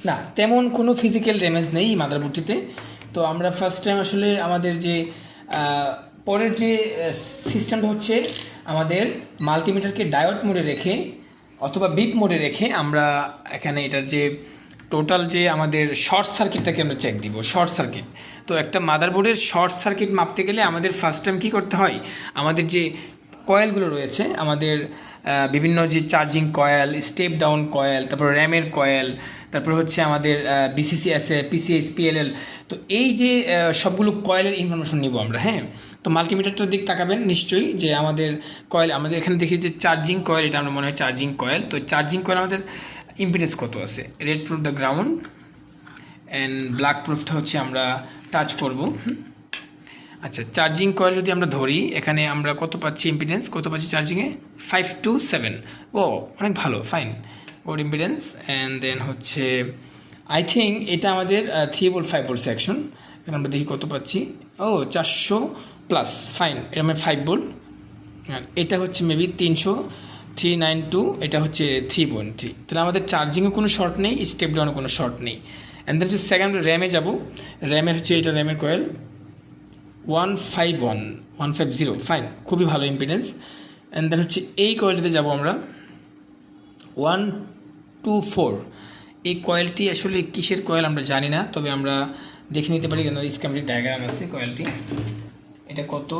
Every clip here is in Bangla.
না, তেমন কোনো ফিজিক্যাল ড্যামেজ নেই মাদারবোর্ডটিতে। তো আমরা ফার্স্ট টাইম আসলে আমাদের যে পরের যে সিস্টেমটা হচ্ছে, আমাদের মাল্টিমিটারকে ডায়োড মোডে রেখে অথবা বিপ মোডে রেখে আমরা এখানে এটার যে টোটাল যে আমাদের শর্ট সার্কিটটাকে আমরা চেক দিব। শর্ট সার্কিট, তো একটা মাদারবোর্ডের শর্ট সার্কিট মাপতে গেলে আমাদের ফার্স্ট টাইম কী করতে হয়, আমাদের যে কয়েলগুলো রয়েছে, আমাদের বিভিন্ন যে charging coil, step down coil, তারপর র্যামের কয়েল, তারপর হচ্ছে আমাদের বিসিসিএসএ, পিসিএস, পিএলএল, তো এই যে সবগুলো কয়েলের ইনফরমেশন নিব আমরা। হ্যাঁ, তো মাল্টিমিটারটার দিক তাকাবেন নিশ্চয়ই, যে আমাদের কয়েল, আমাদের এখানে দেখি যে চার্জিং কয়েল, এটা আমরা মনে হয় চার্জিং কয়েল। তো চার্জিং কয়েল আমাদের ইম্পিডেন্স কত আছে, red proof the ground and black প্রুফটা হচ্ছে আমরা টাচ করব। আচ্ছা, চার্জিং কয়েল যদি আমরা ধরি, এখানে আমরা কত পাচ্ছি ইম্পিডেন্স, কত পাচ্ছি চার্জিংয়ে, 5 to 7। ও অনেক ভালো, fine, good impedance. And then হচ্ছে আই থিঙ্ক এটা আমাদের 3 ভোল্ট 5 ভোল্ট সেকশন। এখানে আমরা দেখি কত পাচ্ছি, ও 400 প্লাস, ফাইন, এটা মানে 5 ভোল্ট। এটা হচ্ছে মেবি 392, এটা হচ্ছে 3.3। তাহলে আমাদের চার্জিংয়ে কোনো শর্ট নেই, স্টেপ ডাউনে কোনো শর্ট নেই। অ্যান্ড দেন হচ্ছে সেকেন্ড র্যামে যাব। র্যামের হচ্ছে এটা র্যামের কয়েল 150, ফাইন, খুবই ভালো ইম্পিডেন্স। অ্যান্ড দেন হচ্ছে এই কয়েলটিতে যাব আমরা 124। এই কয়েলটি আসলে কিসের কয়েল আমরা জানি না, তবে আমরা দেখে নিতে পারি, কেন স্ক্যামটির ডায়াগ্রাম আছে কয়েলটি। এটা কত,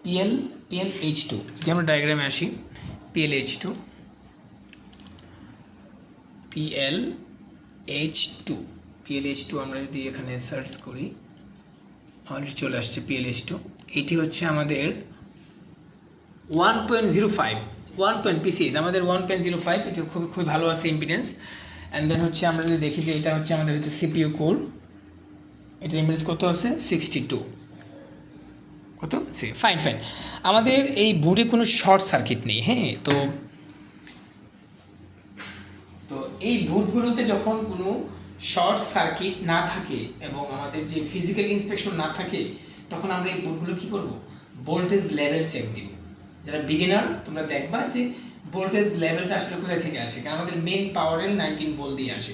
PLH2, যদি আমরা ডায়াগ্রামে আসি, PLH2 আমরা যদি এখানে সার্চ করি, অলরেডি চলে আসছে PLH2। এটি হচ্ছে আমাদের 1.05, 1.PCS, আমাদের 1.05, এটা খুবই ভালো আছে ইম্পিডেন্স। অ্যান্ড দেন হচ্ছে আমরা যদি দেখি যে এটা হচ্ছে আমাদের হচ্ছে CPU কোর, এটার ইম্পিডেন্স কত আছে, 62, কত, ফাইন ফাইন। আমাদের এই বোর্ডে কোনো শর্ট সার্কিট নেই। হ্যাঁ, তো এই বোর্ডগুলোতে যখন কোনো শর্ট সার্কিট না থাকে এবং আমাদের যে ফিজিক্যাল ইন্সপেকশন না থাকে, তখন আমরা এই বোর্ডগুলো কী করব, ভোল্টেজ লেভেল চেক দিব। যারা বিগিনার, তোমরা দেখবা যে ভোল্টেজ লেভেলটা আসলে কোথায় থেকে আসে, কারণ আমাদের মেইন পাওয়ারের 19 ভোল্ট দিয়ে আসে।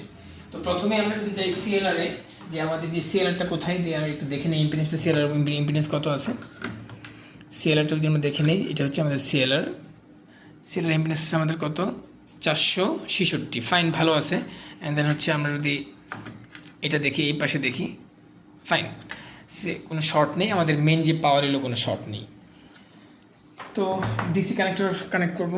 তো প্রথমে আমরা যদি যাই সিএলআরে, যে আমাদের যে সিএলআরটা কোথায় দিয়ে, আমরা একটু দেখে নিই ইম্পিডেন্সটা, সিএলআর ইম্পিডেন্স কত আছে। সিএলআরটা যদি আমরা দেখে নিই, এটা হচ্ছে আমাদের সিএলআর ইম্পিডেন্স আছে আমাদের কত, 466, ফাইন, ভালো আছে। অ্যান্ড দেন হচ্ছে আমরা যদি এটা দেখি, এই পাশে দেখি, ফাইন, কোনো শর্ট নেই, আমাদের মেন যে পাওয়ার এলো কোনো শর্ট নেই। তো ডিসি কানেক্টর কানেক্ট করব।